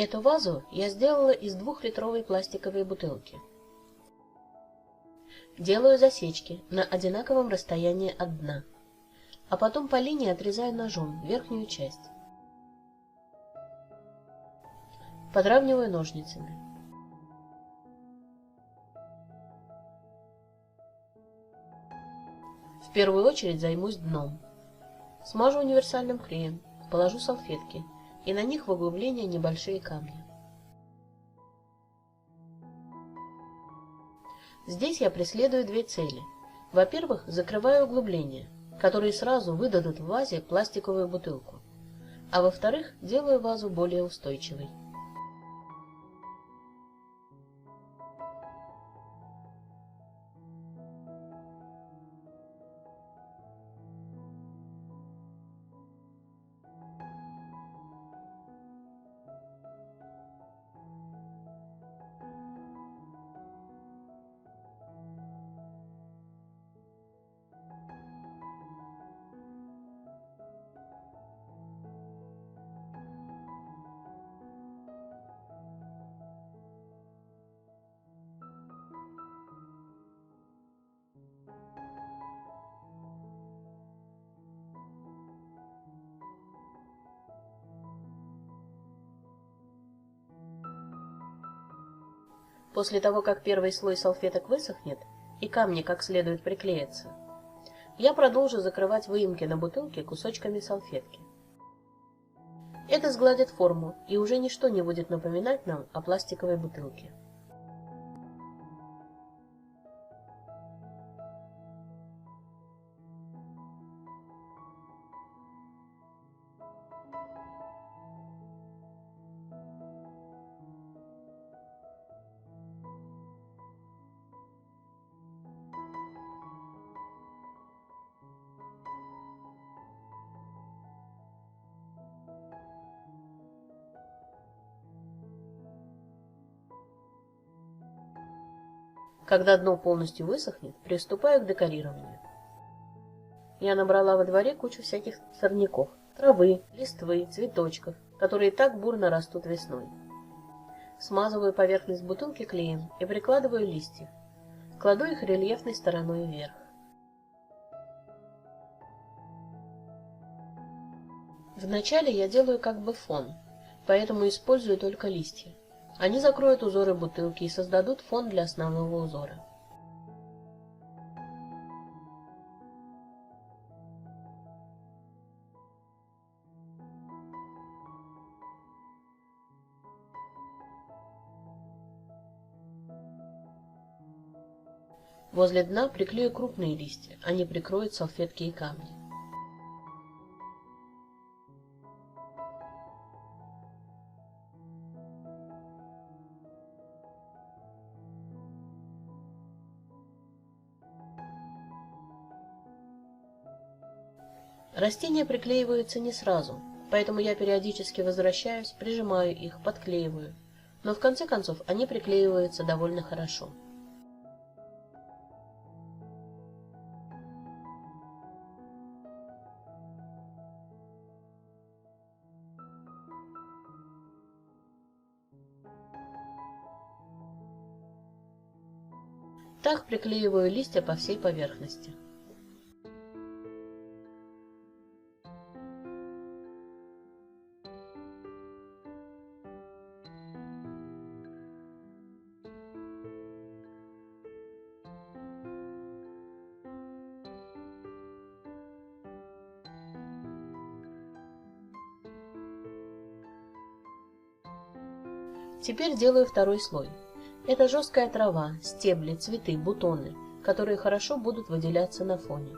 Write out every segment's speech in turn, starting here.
Эту вазу я сделала из 2-литровой пластиковой бутылки. Делаю засечки на одинаковом расстоянии от дна, а потом по линии отрезаю ножом верхнюю часть. Подравниваю ножницами. В первую очередь займусь дном. Смажу универсальным клеем, положу салфетки и на них в углубления небольшие камни. Здесь я преследую две цели. Во-первых, закрываю углубления, которые сразу выдадут в вазе пластиковую бутылку. А во-вторых, делаю вазу более устойчивой. После того, как первый слой салфеток высохнет и камни как следует приклеятся, я продолжу закрывать выемки на бутылке кусочками салфетки. Это сгладит форму, и уже ничто не будет напоминать нам о пластиковой бутылке. Когда дно полностью высохнет, приступаю к декорированию. Я набрала во дворе кучу всяких сорняков, травы, листвы, цветочков, которые так бурно растут весной. Смазываю поверхность бутылки клеем и прикладываю листья. Кладу их рельефной стороной вверх. Вначале я делаю как бы фон, поэтому использую только листья. Они закроют узоры бутылки и создадут фон для основного узора. Возле дна приклею крупные листья, они прикроют салфетки и камни. Растения приклеиваются не сразу, поэтому я периодически возвращаюсь, прижимаю их, подклеиваю, но в конце концов они приклеиваются довольно хорошо. Так приклеиваю листья по всей поверхности. Теперь делаю второй слой. Это жесткая трава, стебли, цветы, бутоны, которые хорошо будут выделяться на фоне.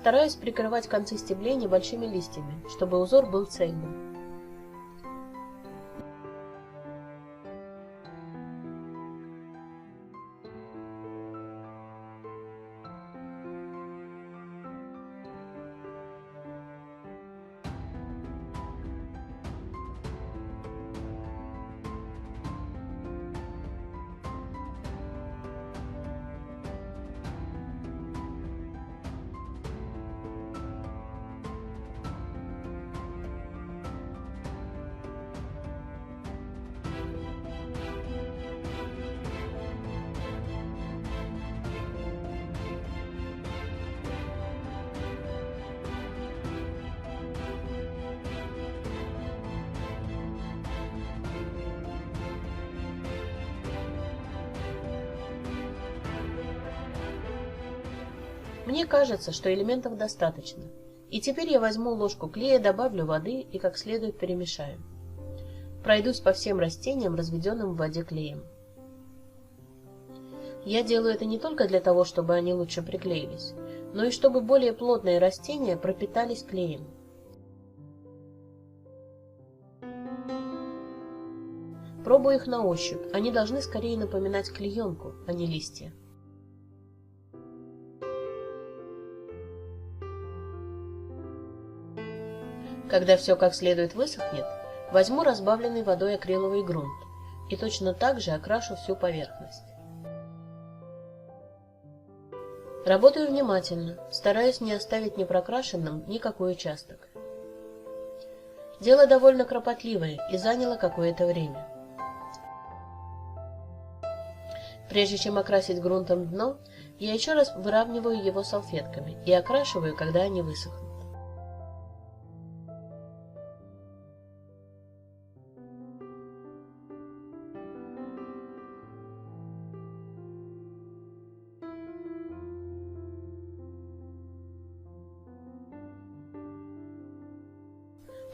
Стараюсь прикрывать концы стеблей небольшими листьями, чтобы узор был цельным. Мне кажется, что элементов достаточно. И теперь я возьму ложку клея, добавлю воды и как следует перемешаю. Пройдусь по всем растениям, разведенным в воде клеем. Я делаю это не только для того, чтобы они лучше приклеились, но и чтобы более плотные растения пропитались клеем. Пробую их на ощупь, они должны скорее напоминать клеенку, а не листья. Когда все как следует высохнет, возьму разбавленный водой акриловый грунт и точно так же окрашу всю поверхность. Работаю внимательно, стараясь не оставить непрокрашенным никакой участок. Дело довольно кропотливое и заняло какое-то время. Прежде чем окрасить грунтом дно, я еще раз выравниваю его салфетками и окрашиваю, когда они высохнут.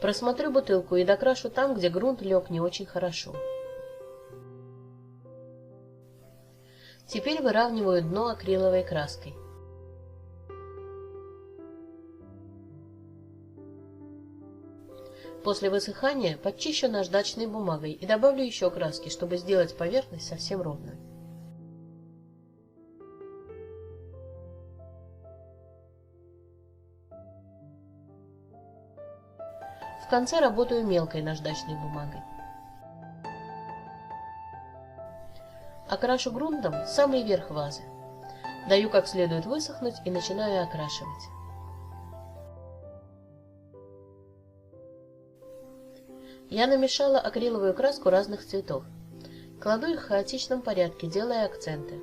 Просмотрю бутылку и докрашу там, где грунт лег не очень хорошо. Теперь выравниваю дно акриловой краской. После высыхания подчищу наждачной бумагой и добавлю еще краски, чтобы сделать поверхность совсем ровной. В конце работаю мелкой наждачной бумагой. Окрашу грунтом самый верх вазы. Даю как следует высохнуть и начинаю окрашивать. Я намешала акриловую краску разных цветов. Кладу их в хаотичном порядке, делая акценты.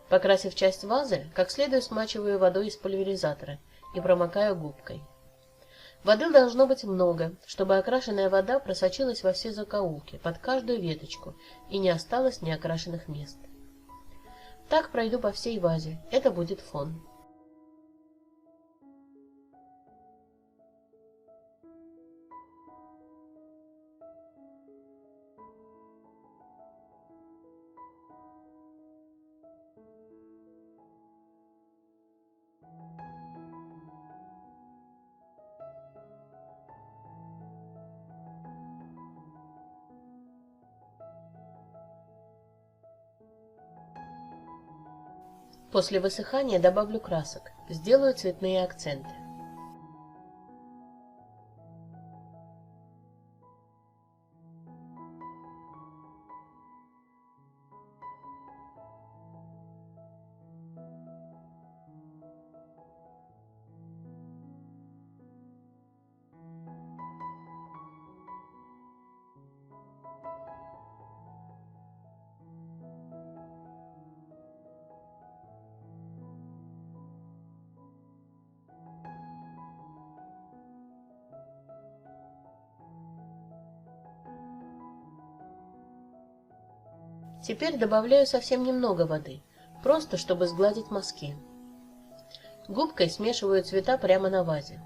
Покрасив часть вазы, как следует смачиваю водой из пульверизатора и промокаю губкой. Воды должно быть много, чтобы окрашенная вода просочилась во все закоулки, под каждую веточку, и не осталось неокрашенных мест. Так пройду по всей вазе, это будет фон. После высыхания добавлю красок, сделаю цветные акценты. Теперь добавляю совсем немного воды, просто чтобы сгладить мазки. Губкой смешиваю цвета прямо на вазе.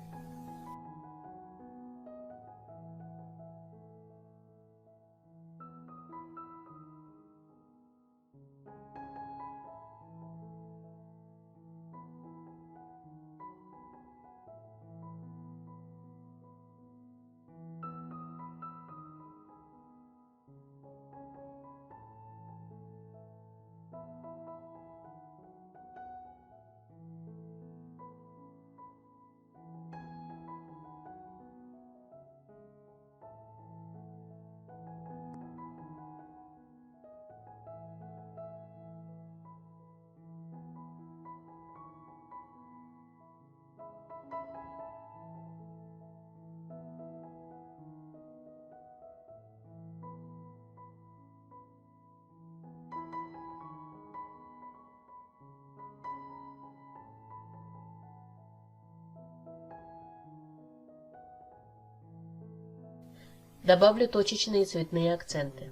Добавлю точечные цветные акценты.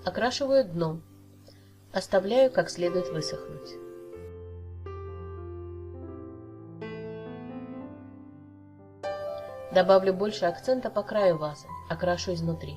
Окрашиваю дно. Оставляю как следует высохнуть. Добавлю больше акцента по краю вазы, окрашу изнутри.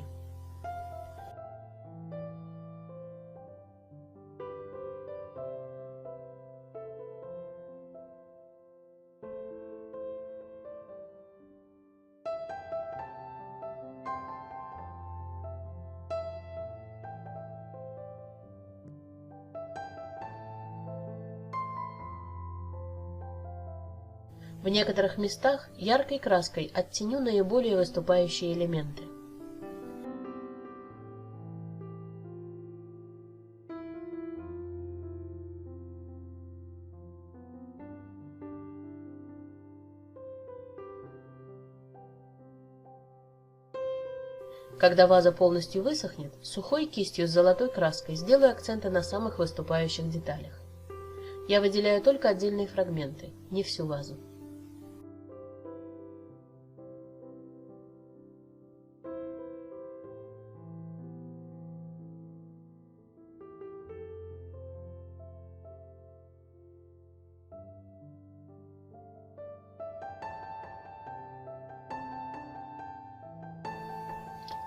В некоторых местах яркой краской оттеню наиболее выступающие элементы. Когда ваза полностью высохнет, сухой кистью с золотой краской сделаю акценты на самых выступающих деталях. Я выделяю только отдельные фрагменты, не всю вазу.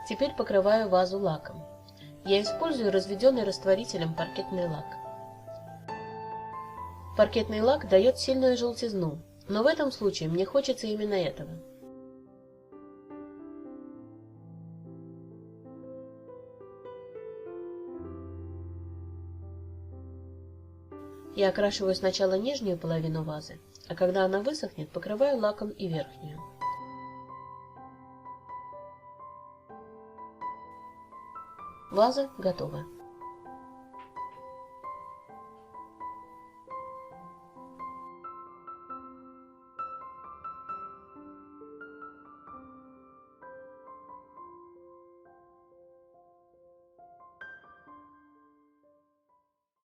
Теперь покрываю вазу лаком. Я использую разведенный растворителем паркетный лак. Паркетный лак дает сильную желтизну, но в этом случае мне хочется именно этого. Я окрашиваю сначала нижнюю половину вазы, а когда она высохнет, покрываю лаком и верхнюю. Ваза готова.